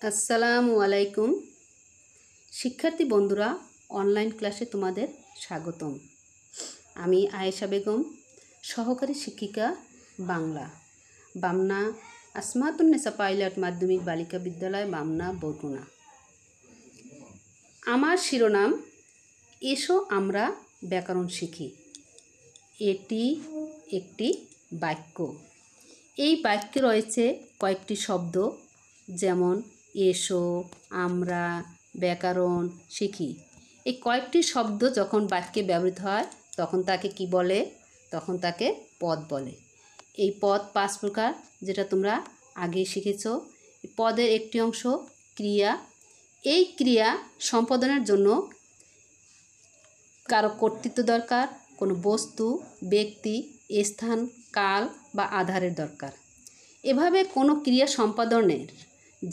আসসালামু আলাইকুম শিক্ষার্থী বন্ধুরা, অনলাইন ক্লাসে তোমাদের স্বাগতম। আমি আয়েশা বেগম, সহকারী শিক্ষিকা, বাংলা, বামনা আসমাতুন্নেসা পাইলট মাধ্যমিক বালিকা বিদ্যালয়, বামনা, বরগুনা। আমার শিরোনাম এসো আমরা ব্যাকরণ শিখি। এটি একটি বাক্য। এই বাক্যে রয়েছে কয়েকটি শব্দ, যেমন এসো, আমরা, ব্যাকরণ, শিখি। এই কয়েকটি শব্দ যখন বাক্যে ব্যবহৃত হয় তখন তাকে কি বলে? তখন তাকে পদ বলে। এই পদ 5 প্রকার, যেটা তোমরা আগে শিখেছ। পদের একটি অংশ ক্রিয়া। এই ক্রিয়া সম্পাদনের জন্য কারো কর্তৃত্ব দরকার, কোনো বস্তু, ব্যক্তি, স্থান, কাল বা আধারের দরকার। এভাবে কোনো ক্রিয়া সম্পাদনের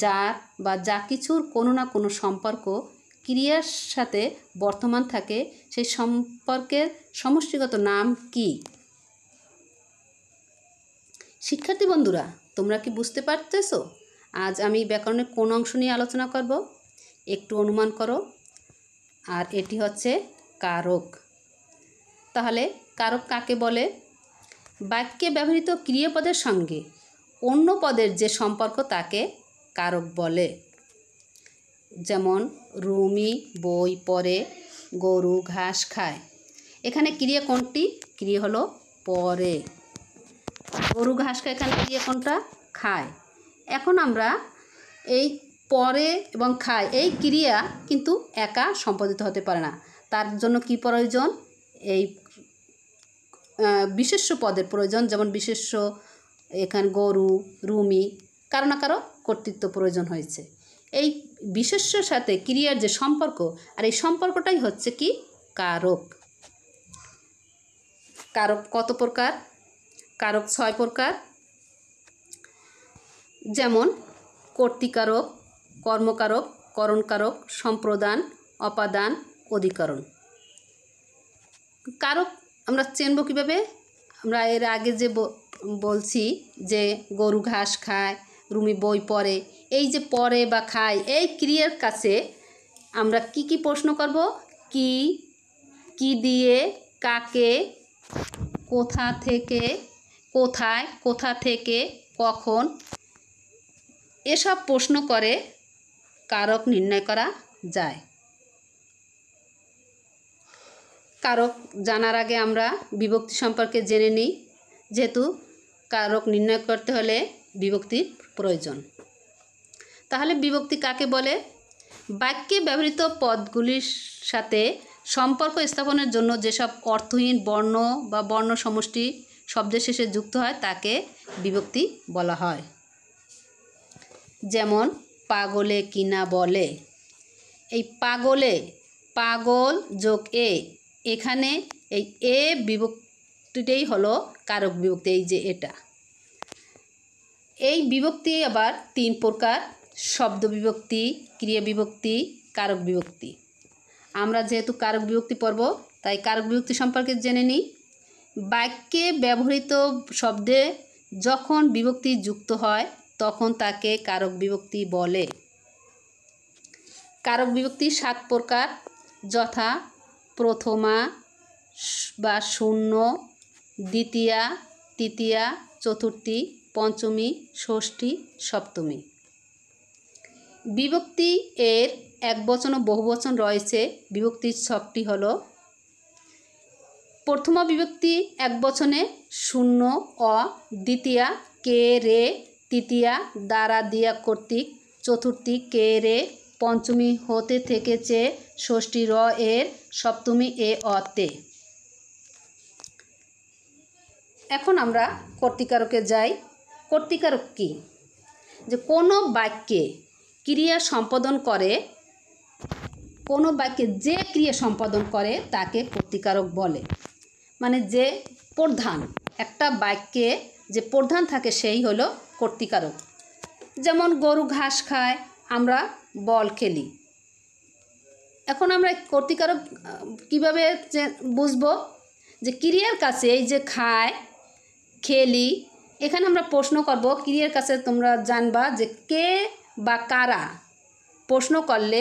যার বা যা কিছুর কোনো না কোনো সম্পর্ক ক্রিয়ার সাথে বর্তমান থাকে, সেই সম্পর্কের সমষ্টিগত নাম কি? শিক্ষার্থী বন্ধুরা, তোমরা কি বুঝতে পারতেছো আজ আমি ব্যাকরণের কোন অংশ নিয়ে আলোচনা করব? একটু অনুমান করো। আর এটি হচ্ছে কারক। তাহলে কারক কাকে বলে? বাক্যে ব্যবহৃত ক্রিয়াপদের সঙ্গে অন্য পদের যে সম্পর্ক তাকে কারক বলে। যেমন রুমি বই পড়ে, গরু ঘাস খায়। এখানে ক্রিয়া কোনটি? ক্রিয়া হলো পড়ে। গরু ঘাস খায়, এখানে ক্রিয়া কোনটা? খায়। এখন আমরা এই পড়ে এবং খায় এই ক্রিয়া কিন্তু একা সম্পাদিত হতে পারে না। তার জন্য কি প্রয়োজন? এই বিশেষ্য পদের প্রয়োজন। যেমন বিশেষ্য, এখানে গরু, রুমি, কারো না কারো কর্তৃত্ব প্রয়োজন হয়েছে। এই বিশেষ্যর সাথে ক্রিয়ার যে সম্পর্ক, আর এই সম্পর্কটাই হচ্ছে কি? কারক। কারক কত প্রকার? কারক 6 প্রকার। যেমন কর্তৃকারক, কর্মকারক, করণকারক, সম্প্রদান, অপাদান, অধিকরণ। কারক আমরা চিনব কীভাবে? আমরা এর আগে যে বলছি যে গরু ঘাস খায়, রুমি বই পড়ে, এই যে পড়ে বা খায় এই ক্রিয়ার কাছে আমরা কি কি প্রশ্ন করব? কি, কি দিয়ে, কাকে, কোথা থেকে, কোথায়, কোথা থেকে, কখন, এসব প্রশ্ন করে কারক নির্ণয় করা যায়। কারক জানার আগে আমরা বিভক্তি সম্পর্কে জেনে নিই, যেহেতু কারক নির্ণয় করতে হলে বিভক্তির প্রয়োজন। তাহলে বিভক্তি কাকে বলে? বাক্যে ব্যবহৃত পদগুলির সাথে সম্পর্ক স্থাপনের জন্য যেসব অর্থহীন বর্ণ বা বর্ণ সমষ্টি শব্দের শেষে যুক্ত হয় তাকে বিভক্তি বলা হয়। যেমন পাগলে কিনা বলে। এই পাগলে, পাগল যোগ এ, এখানে এই এ বিভক্তিটাই হলো কারক বিভক্তি। এই যে এটা, এই বিভক্তি আবার 3 প্রকার: শব্দ বিভক্তি, ক্রিয়া বিভক্তি, কারক বিভক্তি। আমরা যেহেতু কারক বিভক্তি পড়ব তাই কারক বিভক্তি সম্পর্কে জেনে নিই। বাক্যে ব্যবহৃত শব্দে যখন বিভক্তি যুক্ত হয় তখন তাকে কারক বিভক্তি বলে। কারক বিভক্তি 7 প্রকার, যথা প্রথমা বা শূন্য, দ্বিতীয়া, তৃতীয়া, চতুর্থী, পঞ্চমী, ষষ্ঠী, সপ্তমী। বিভক্তি এর একবচন ও বহুবচন রয়েছে। বিভক্তির ছকটি হলো: প্রথমা বিভক্তি একবচনে শূন্য অ, দ্বিতীয়া কে রে, তৃতীয়া দ্বারা দিয়া কর্তৃক, চতুর্থী কে রে, পঞ্চমী হতে থেকেছে, ষষ্ঠী র এর, সপ্তমী এ অ তে। এখন আমরা কর্তৃকারকে যাই। কর্তৃকারক কি? যে কোনো বাক্যে ক্রিয়া সম্পাদন করে, কোনো বাক্যে যে ক্রিয়া সম্পাদন করে তাকে কর্তৃকারক বলে। মানে যে প্রধান, একটা বাক্যে যে প্রধান থাকে সেই হলো কর্তৃকারক। যেমন গরু ঘাস খায়, আমরা বল খেলি। এখন আমরা কর্তৃকারক কীভাবে বুঝবো? যে ক্রিয়ার কাছে এই যে খায়, খেলি, এখানে আমরা প্রশ্ন করব। ক্রিয়ার কাছে তোমরা জানবা যে কে বা কারা প্রশ্ন করলে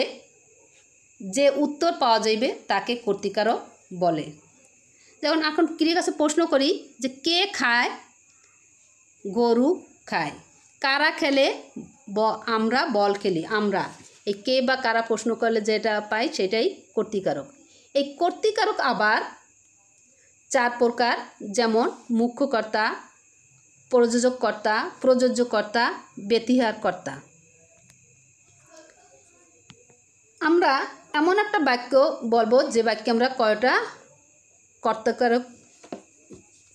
যে উত্তর পাওয়া যাইবে তাকে কর্তৃকারক বলে। যেমন এখন ক্রিয়ার কাছে প্রশ্ন করি যে কে খায়, গরু খায়। কারা খেলে, আমরা বল খেলি, আমরা। এই কে বা কারা প্রশ্ন করলে যেটা পাই সেটাই কর্তৃকারক। এই কর্তৃকারক আবার 4 প্রকার, যেমন মুখ্যকর্তা, প্রযোজককর্তা, প্রযোজ্যকর্তা, ব্যতিহারকর্তা। আমরা এমন একটা বাক্য বলবো যে বাক্যে আমরা কয়টা কর্তৃকারক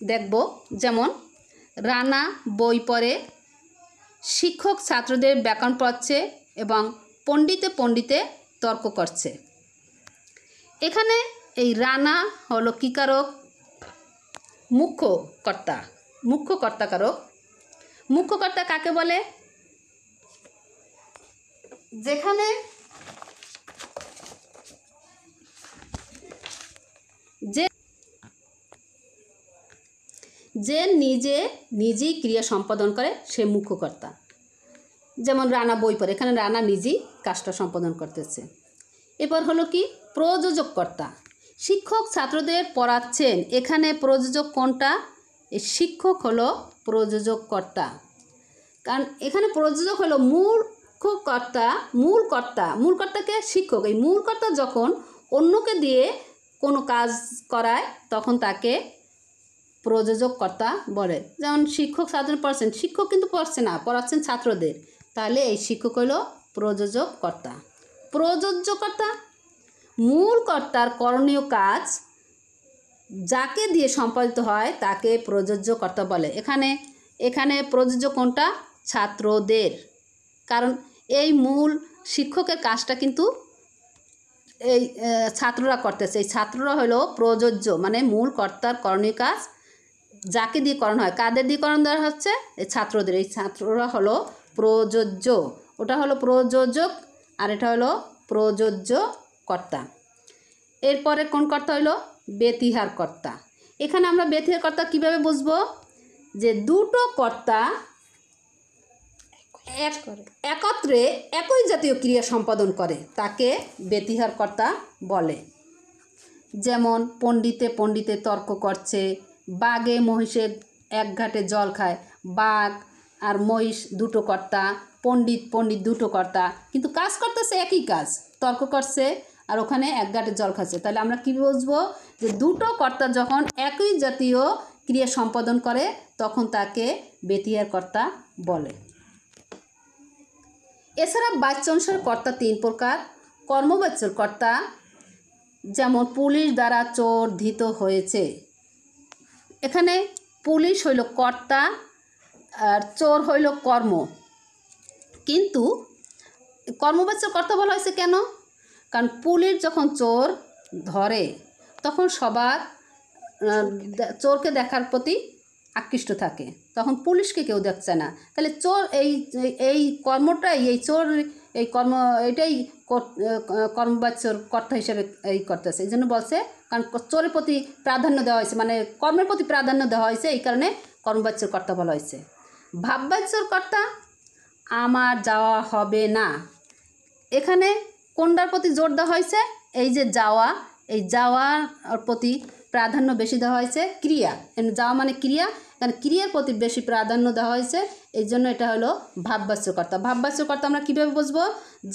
দেখব। যেমন রানা বই পড়ে, শিক্ষক ছাত্রদের ব্যাকরণ পড়াচ্ছে এবং পণ্ডিতে পণ্ডিতে তর্ক করছে। এখানে এই রানা হলো কি কারক? মুখ্যকর্তা, মুখ্যকর্তা কারক। মুখ্যকর্তা কাকে বলে? যেখানে যে নিজেই ক্রিয়া সম্পাদন করে সে মুখ্যকর্তা। যেমন রানা বই পড়ে, এখানে রানা নিজেই কাজটা সম্পাদন করতেছে। এবার হলো কি প্রযোজককর্তা। শিক্ষক ছাত্রদের পড়াচ্ছেন, এখানে প্রযোজক কোনটা? এই শিক্ষক হলো প্রযোজককর্তা। কারণ এখানে প্রযোজক হলো মুখ্যকর্তা, মূল কর্তাকে শিক্ষক। এই মূল কর্তা যখন অন্যকে দিয়ে কোনো কাজ করায় তখন তাকে প্রযোজককর্তা বলে। যেমন শিক্ষক ছাত্র পড়াচ্ছেন, শিক্ষক কিন্তু পড়ছে না, পড়াচ্ছেন ছাত্রদের, তাহলে এই শিক্ষক হলো প্রযোজককর্তা। প্রযোজ্যকর্তা, মূল কর্তার করণীয় কাজ যাকে দিয়ে সম্পাদিত হয় তাকে প্রযোজ্যকর্তা বলে। এখানে প্রযোজ্য কোনটা? ছাত্রদের। কারণ এই মূল শিক্ষকের কাজটা কিন্তু এই ছাত্ররা করতেছে। এই ছাত্ররা হলো প্রযোজ্য, মানে মূল কর্তার করণীয় কাজ যাকে দিয়ে করানো হয়। কাদের দিয়ে করানো দেওয়া হচ্ছে? এই ছাত্রদের। এই ছাত্ররা হলো প্রযোজ্য। ওটা হলো প্রযোজক আর এটা হলো প্রযোজ্যকর্তা। এরপরে কোন কর্তা হলো? ব্যতিহারকর্তা। এখানে আমরা ব্যতিহারকর্তা কিভাবে বুঝবো? যে দুটো কর্তা একত্রে একই জাতীয় ক্রিয়া সম্পাদন করে তাকে ব্যতিহারকর্তা বলে। যেমন পণ্ডিতে পণ্ডিতে তর্ক করছে, বাঘে মহিষের এক ঘাটে জল খায়। বাঘ আর মহিষ দুটো কর্তা, পণ্ডিত পণ্ডিত দুটো কর্তা, কিন্তু কাজ করতেছে একই কাজ, তর্ক করছে আর ওখানে এক ঘাটে জল খাচ্ছে। তাহলে আমরা কি বুঝবো? যে দুটো কর্তা যখন একই জাতীয় ক্রিয়া সম্পাদন করে তখন তাকে ব্যতিহারকর্তা বলে। এছাড়া বাচ্যাংশের কর্তা 3 প্রকার। কর্মবাচ্যের কর্তা, যেমন পুলিশ দ্বারা চোর ধৃত হয়েছে। এখানে পুলিশ হইল কর্তা আর চোর হইল কর্ম, কিন্তু কর্মবাচ্য কর্তা বলা হয়েছে কেন? কারণ পুলিশ যখন চোর ধরে তখন সবার চোরকে দেখার প্রতি আকৃষ্ট থাকে, তখন পুলিশকে কেউ দেখছে না। তাহলে চোর এই কর্মটাই, এই চোর এই কর্ম এটাই কর্মবাচ্যর কর্তা হিসেবে এই করতেছে। এই জন্য বলছে, কারণ চোরের প্রতি প্রাধান্য দেওয়া হয়েছে, মানে কর্মের প্রতি প্রাধান্য দেওয়া হয়েছে, এই কারণে কর্মবাচ্যর কর্তা বলা হয়েছে। ভাববাচ্যর কর্তা, আমার যাওয়া হবে না। এখানে কোনটার প্রতি জোর দেওয়া হয়েছে? এই যে যাওয়া, এই যাওয়ার প্রতি প্রাধান্য বেশি দেওয়া হয়েছে। ক্রিয়া, যাওয়া মানে ক্রিয়া, কারণ ক্রিয়ার প্রতি বেশি প্রাধান্য দেওয়া হয়েছে, এই জন্য এটা হলো ভাববাচ্যকর্তা। ভাববাচ্যকর্তা আমরা কীভাবে বুঝবো?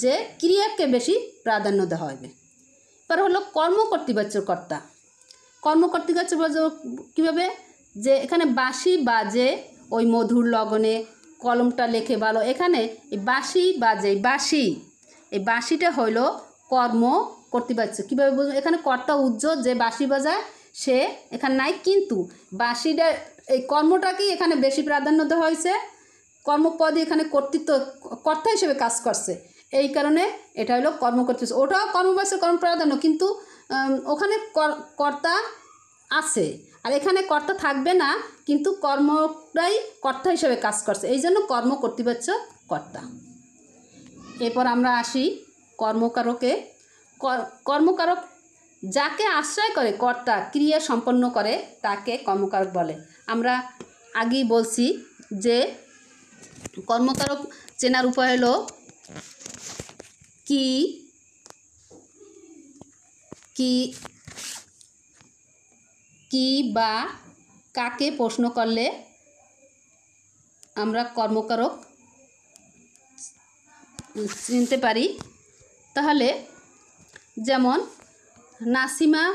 যে ক্রিয়াকে বেশি প্রাধান্য দেওয়া হবে। এবার হলো কর্মকর্তৃবাচ্যকর্তা। কর্মকর্তৃবাচ্য কীভাবে? যে এখানে বাঁশি বাজে ওই মধুর লগনে, কলমটা লেখে ভালো। এখানে এই বাঁশি বাজে, এই বাঁশিটা হইল কর্মকর্তৃবাচ্য। কীভাবে বুঝবো? এখানে কর্তা উজ্জ্বল, যে বাঁশি বাজায় সে এখানে নাই, কিন্তু বাঁশিটা এই কর্মটাকেই এখানে বেশি প্রাধান্য দেওয়া হয়েছে। কর্মপদে এখানে কর্তা হিসেবে কাজ করছে, এই কারণে এটা হলো কর্মকর্তৃ। ওটাও কর্মবাচ্যের কর্ম প্রাধান্য, কিন্তু ওখানে কর্তা আছে আর এখানে কর্তা থাকবে না, কিন্তু কর্মটাই কর্তা হিসেবে কাজ করছে, এই জন্য কর্মকর্তৃবাচ্য কর্তা। এরপর আমরা আসি কর্মকারকে। কর্মকারক যাকে আশ্রয় করে কর্তা ক্রিয়া সম্পন্ন করে তাকে কর্মকারক বলে। আমরা আগেই বলছি যে কর্মকারক চেনার উপায় হলো কি কি কি বা কাকে প্রশ্ন করলে আমরা কর্মকারক চিনতে পারি। তাহলে যেমন নাসিমা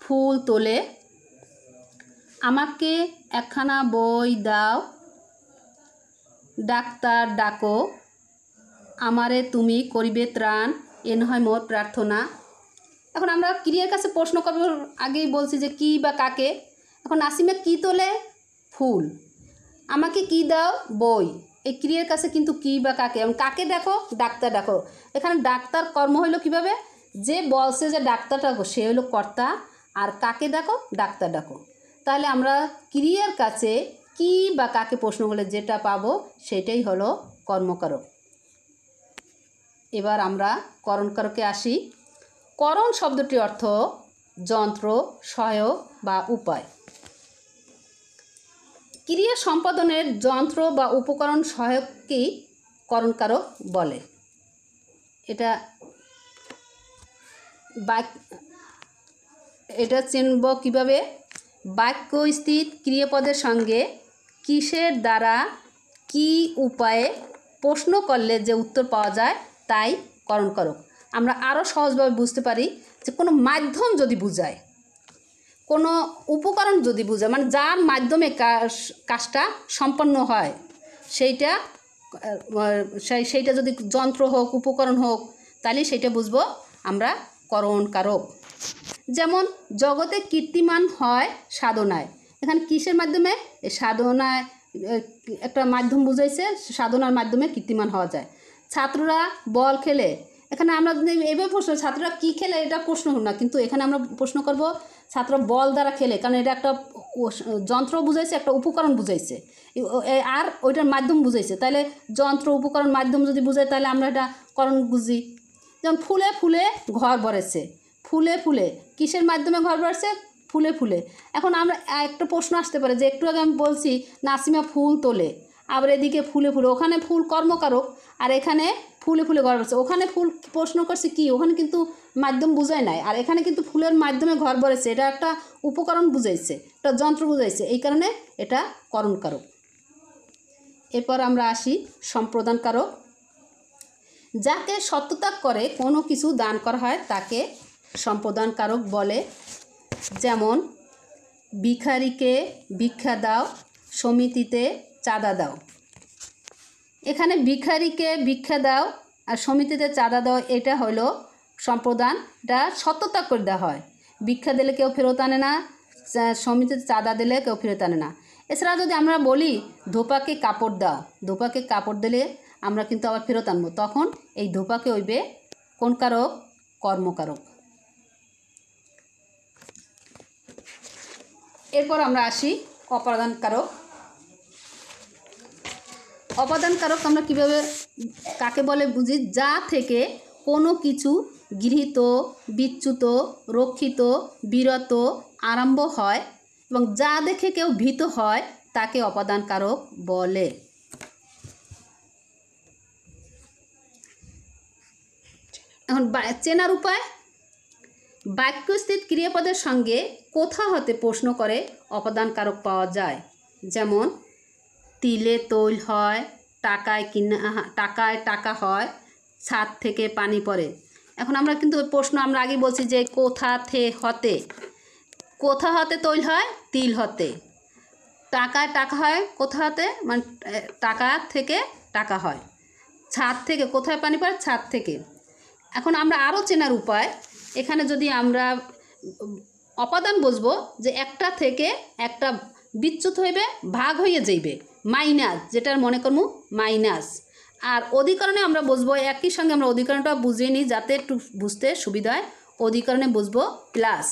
ফুল তোলে, আমাকে একখানা বই দাও, ডাক্তার ডাকো, আমারে তুমি করিবে ত্রাণ, এ নয় মোর প্রার্থনা। এখন আমরা ক্রিয়ার কাছে প্রশ্ন করব, আগেই বলছি যে কি বা কাকে। এখন নাসিমা কি তোলে? ফুল। আমাকে কি দাও? বই। এই ক্রিয়ার কাছে কিন্তু কি বা কাকে, এবং কাকে ডাকো? ডাক্তার ডাকো। এখানে ডাক্তার কর্ম হইল কিভাবে? যে বলছে যে ডাক্তার ডাকো সে হলো কর্তা, আর কাকে ডাকো? ডাক্তার ডাকো। তাহলে আমরা ক্রিয়ার কাছে কি বা কাকে প্রশ্ন করলে যেটা পাবো সেটাই হলো কর্মকারক। এবার আমরা করণকারকে আসি। করণ শব্দটির অর্থ যন্ত্র, সহায়ক বা উপায়। ক্রিয়া সম্পাদনের যন্ত্র বা উপকরণ সহায়ককেই করণকারক বলে। এটা চিনব কিভাবে? বাক্যস্থিত ক্রিয়াপদের সঙ্গে কিসের দ্বারা কি উপায়ে প্রশ্ন করলে যে উত্তর পাওয়া যায় তাই করণকারক। আমরা আরও সহজভাবে বুঝতে পারি যে কোনো মাধ্যম যদি বোঝায়, কোনো উপকরণ যদি বোঝায়, মানে যার মাধ্যমে কাজটা সম্পন্ন হয়, সেইটা যদি যন্ত্র হোক, উপকরণ হোক, তাহলে সেইটা বুঝবো আমরা করণকারক। যেমন জগতে কীর্তিমান হয় সাধনায়। এখানে কিসের মাধ্যমে? সাধনায় একটা মাধ্যম বুঝাইছে, সাধনার মাধ্যমে কীর্তিমান হওয়া যায়। ছাত্ররা বল খেলে, এখানে আমরা যদি এইভাবে প্রশ্ন, ছাত্ররা কী খেলে এটা প্রশ্ন না, কিন্তু এখানে আমরা প্রশ্ন করব ছাত্র বল দ্বারা খেলে, কারণ এটা একটা যন্ত্র বুঝাইছে, একটা উপকরণ বুঝাইছে, আর ওইটার মাধ্যম বুঝাইছে। তাহলে যন্ত্র, উপকরণ, মাধ্যম যদি বুঝাই তাহলে আমরা এটা করণ বুঝি। যেমন ফুলে ফুলে ঘর ভরেছে, ফুলে ফুলে কিসের মাধ্যমে ঘর ভরেছে? ফুলে ফুলে। এখন আমরা একটা প্রশ্ন আসতে পারে যে একটু আগে আমি বলছি নাসিমা ফুল তোলে, আবার এদিকে ফুলে ফুলে, ওখানে ফুল কর্মকারক আর এখানে ফুলে ফুলে ঘর ভরেছে। ওখানে ফুল প্রশ্ন করছে কি, ওখানে কিন্তু মাধ্যম বুঝায় নাই, আর এখানে কিন্তু ফুলের মাধ্যমে ঘর ভরেছে, এটা একটা উপকরণ বুঝাইছে, একটা যন্ত্র বুঝাইছে, এই কারণে এটা করণকারক। এরপর আমরা আসি সম্প্রদানকারক। যাকে সত্যত্যাগ করে কোনো কিছু দান করা হয় তাকে সম্প্রদানকারক বলে। যেমন ভিখারিকে ভিক্ষা দাও, সমিতিতে চাঁদা দাও। এখানে ভিখারিকে ভিক্ষা দাও আর সমিতিতে চাঁদা দাও, এটা হলো সম্প্রদান, এটা সত্যত্যাগ করে দেওয়া হয়। ভিক্ষা দিলে কেউ ফেরত আনে না, সমিতিতে চাঁদা দিলে কেউ ফেরত আনে না। এছাড়া যদি আমরা বলি ধোপাকে কাপড় দাও, ধোপাকে কাপড় দিলে আমরা কিন্তু আবার ফেরত আনবো, তখন এই ধোপাকে হইবে কোন কারক? কর্মকারক। এরপর আমরা আসি অপাদানকারক। অপাদানকারক আমরা কিভাবে, কাকে বলে বুঝি? যা থেকে কোনো কিছু গৃহীত, বিচ্যুত, রক্ষিত, বিরত, আরম্ভ হয় এবং যা দেখে কেউ ভীত হয় তাকে অপাদানকারক বলে। এখন চেনার উপায়, বাক্যস্থিত ক্রিয়াপদের সঙ্গে কোথা হতে প্রশ্ন করে অপাদানকারক পাওয়া যায়। যেমন তিলে তৈল হয়, টাকায় টাকা হয়, ছাদ থেকে পানি পড়ে। এখন আমরা কিন্তু প্রশ্ন আমরা আগে বলছি যে কোথা হতে, কোথা হতে তৈল হয়? তিল হতে। টাকায় টাকা হয় কোথা হতে? মানে টাকা থেকে টাকা হয়। ছাদ থেকে, কোথায় পানি পড়ে? ছাদ থেকে। এখন আমরা আরও চেনার উপায়, এখানে যদি আমরা অপাদান বুঝবো যে একটা থেকে একটা বিচ্যুত হইবে, ভাগ হইয়া যাইবে, মাইনাস, যেটার মনে করবো মাইনাস। আর অধিকরণে আমরা বুঝবো, একই সঙ্গে আমরা অধিকরণটা বুঝিয়ে নিই যাতে একটু বুঝতে সুবিধা হয়। অধিকরণে বুঝবো প্লাস।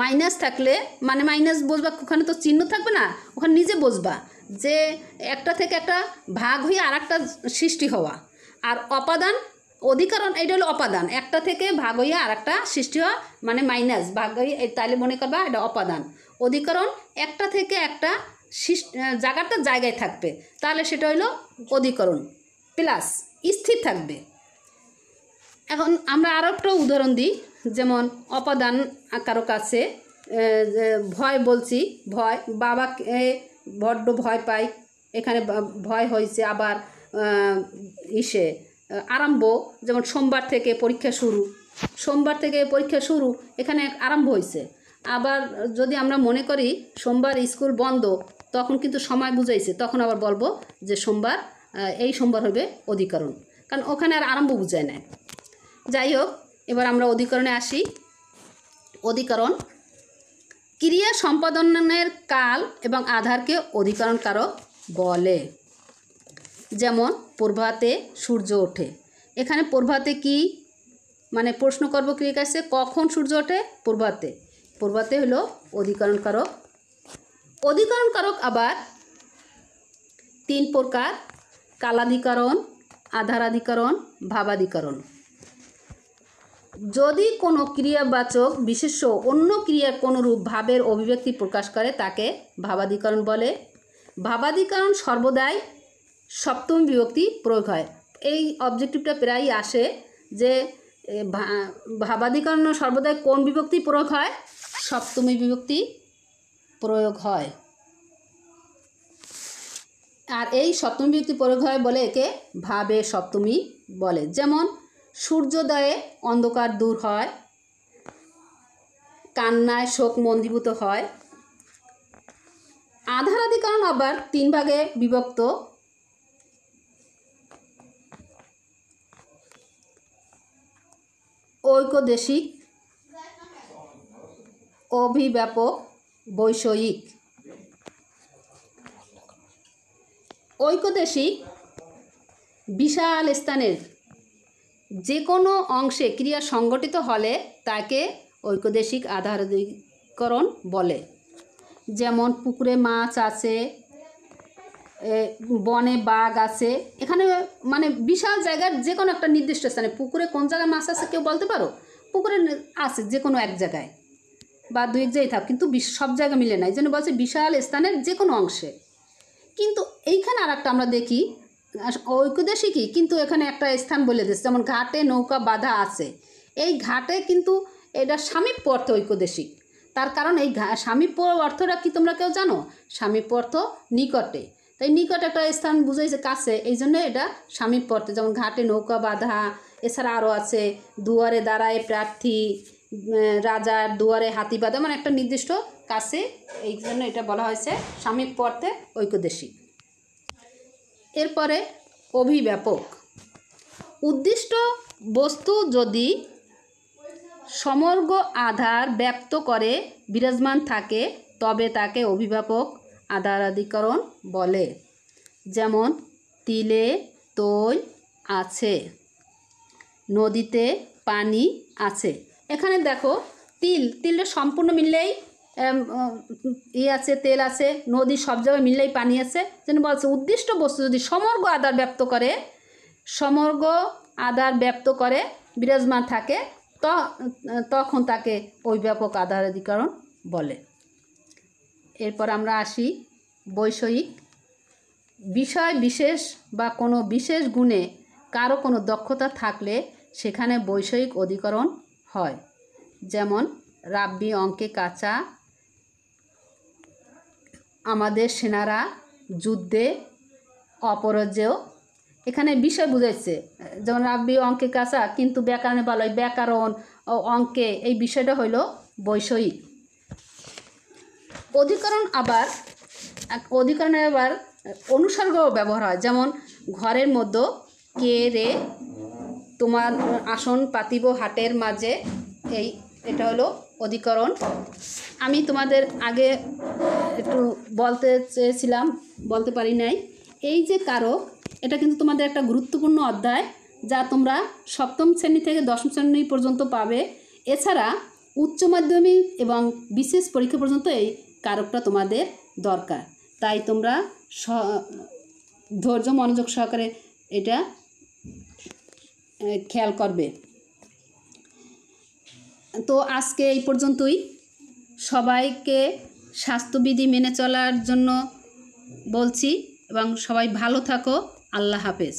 মাইনাস থাকলে মানে মাইনাস বুঝবা, ওখানে তো চিহ্ন থাকবে না, ওখানে নিজে বুঝবা যে একটা থেকে একটা ভাগ হয়ে আর একটা সৃষ্টি হওয়া। আর অপাদান, অধিকরণ, এটা হলো অপাদান, একটা থেকে ভাগ হইয়া আর একটা সৃষ্টি হওয়া, মানে মাইনাস ভাগ হয়ে, তাইলে মনে করবা এটা অপাদান। অধিকরণ একটা থেকে একটা জায়গাটা জায়গায় থাকবে, তাহলে সেটা হইলো অধিকরণ। প্লাস স্থির থাকবে, এখন আমরা আরও একটা উদাহরণ দিই, যেমন অপাদান কারক আছে, ভয় বলছি, ভয়, বাবাকে বড্ড ভয় পাই, এখানে ভয় হয়েছে। আবার আরম্ভ, যেমন সোমবার থেকে পরীক্ষা শুরু, সোমবার থেকে পরীক্ষা শুরু, এখানে আরম্ভ হয়েছে। আবার যদি আমরা মনে করি সোমবার স্কুল বন্ধ, তখন কিন্তু সময় বুঝাইছে, তখন আবার বলবো যে সোমবার, এই সোমবার হবে অধিকরণ, কারণ ওখানে আর আরম্ভ বুঝায় না। যাই হোক, এবার আমরা অধিকরণে আসি। অধিকরণ ক্রিয়া সম্পাদনের কাল এবং আধারকে অধিকরণ কারক বলে। যেমন প্রভাতে সূর্য ওঠে, এখানে প্রভাতে কি মানে প্রশ্ন করব কি কাছে, কখন সূর্য ওঠে? প্রভাতে। প্রভাতে হলো অধিকরণ কারক। অধিকরণ কারক আবার 3 প্রকার: কালাধিকরণ, আধারাধিকরণ, ভাবাধিকরণ। যদি কোনো ক্রিয়াবাচক বিশেষ্য অন্য ক্রিয়ার কোনরূপ ভাবের অভিব্যক্তি প্রকাশ করে তাকে ভাবাধিকরণ বলে। ভাবাধিকরণ সর্বদাই সপ্তমী বিভক্তি প্রয়োগ হয়। এই অবজেক্টিভটা প্রায়ই আসে যে ভাবাধিকরণ সর্বদাই কোন বিভক্তি প্রয়োগ হয়? সপ্তমী বিভক্তি প্রয়োগ হয়। আর এই সপ্তমী বিভক্তি প্রয়োগ হয় বলে একে ভাবে সপ্তমী বলে। যেমন সূর্যোদয়ে অন্ধকার দূর হয়, কান্নায় শোক মন্দীভূত হয়। আধারাধিকরণ আবার 3 ভাগে বিভক্ত: ঐকদেশিক, অভিব্যাপক, বৈষয়িক। ঐকদেশিক বিশাল স্থানের যে কোনো অংশে ক্রিয়া সংগঠিত হলে তাকে ঐকদেশিক আধারাধিকরণ বলে। যেমন পুকুরে মাছ আছে, বনে বাঘ আছে, এখানে মানে বিশাল জায়গার যে কোনো একটা নির্দিষ্ট স্থানে, পুকুরে কোন জায়গায় মাছ আছে কেউ বলতে পারো? পুকুরে আছে যে কোনো এক জায়গায় বা 2-1 জায়গায় থাক, কিন্তু সব জায়গা মিলে না, এই জন্য বলছে বিশাল স্থানের যে কোনো অংশে। কিন্তু এইখানে আর একটা আমরা দেখি ঐকদেশিকই, কিন্তু এখানে একটা স্থান বলে দিচ্ছে, যেমন ঘাটে নৌকা বাঁধা আছে। এই ঘাটে কিন্তু এটা সামীপ্য অর্থ ঐকদেশিক। তার কারণ এই সামীপ্য অর্থটা কি তোমরা কেউ জানো? সামীপ্য অর্থ নিকটে, তাই নিকটে একটা স্থান বুঝাইছে কাছে, এই জন্য এটা সামীপ্য অর্থ। যেমন ঘাটে নৌকা বাঁধা, এছাড়া আরও আছে দুয়ারে দাঁড়ায় প্রার্থী, রাজার দুয়ারে হাতি বাঁধা, মানে একটা নির্দিষ্ট কাছে, এই জন্য এটা বলা হয়েছে সামীপ্য অর্থে ঐকদেশিক। এরপরে অভিব্যাপক। উদ্দিষ্ট বস্তু যদি সমগ্র আধার ব্যক্ত করে বিরাজমান থাকে তবে তাকে অভিব্যাপক আধারাধিকরণ বলে। যেমন তিলে তৈ আছে, নদীতে পানি আছে। এখানে দেখো তিলটা সম্পূর্ণ মিললেই আছে, তেল আছে, নদী সব জায়গায় মিললেই পানি আছে। যেন বলছে উদ্দিষ্ট বস্তু যদি সমগ্র আধার ব্যক্ত করে, সমগ্র আধার ব্যক্ত করে বিরাজমান থাকে তখন তাকে অভিব্যাপক আধারাধিকরণ বলে। এরপর আমরা আসি বৈষয়িক। বিষয় বিশেষ বা কোনো বিশেষ গুণে কারো কোনো দক্ষতা থাকলে সেখানে বৈষয়িক অধিকরণ হয়। যেমন রাব্বি অঙ্কে কাঁচা, আমাদের সেনারা যুদ্ধে অপরাজেয়। এখানে বিষয় বুঝাইছে, যেমন রাব্বি অঙ্কে কাঁচা, কিন্তু ব্যাকরণে বলা হয় ব্যাকরণ ও অঙ্কে এই বিষয়টা হইল বৈষয়িক। অধিকরণে আবার অনুসর্গ ব্যবহার হয়। যেমন ঘরের মধ্যে কে রে তোমার আসন পাতিব হাটের মাঝে, এটা হলো অধিকরণ। আমি তোমাদের আগে একটু বলতে চেয়েছিলাম, বলতে পারি নাই। এই যে কারক, এটা কিন্তু তোমাদের একটা গুরুত্বপূর্ণ অধ্যায়, যা তোমরা সপ্তম শ্রেণী থেকে দশম শ্রেণী পর্যন্ত পাবে। এছাড়া উচ্চ মাধ্যমিক এবং বিশেষ পরীক্ষা পর্যন্ত এই কারকটা তোমাদের দরকার। তাই তোমরা ধৈর্য মনোযোগ সহকারে এটা খেয়াল করবে। তো আজকে এই পর্যন্তই। সবাইকে স্বাস্থ্যবিধি মেনে চলার জন্য বলছি এবং সবাই ভালো থাকো। আল্লাহ হাফেজ।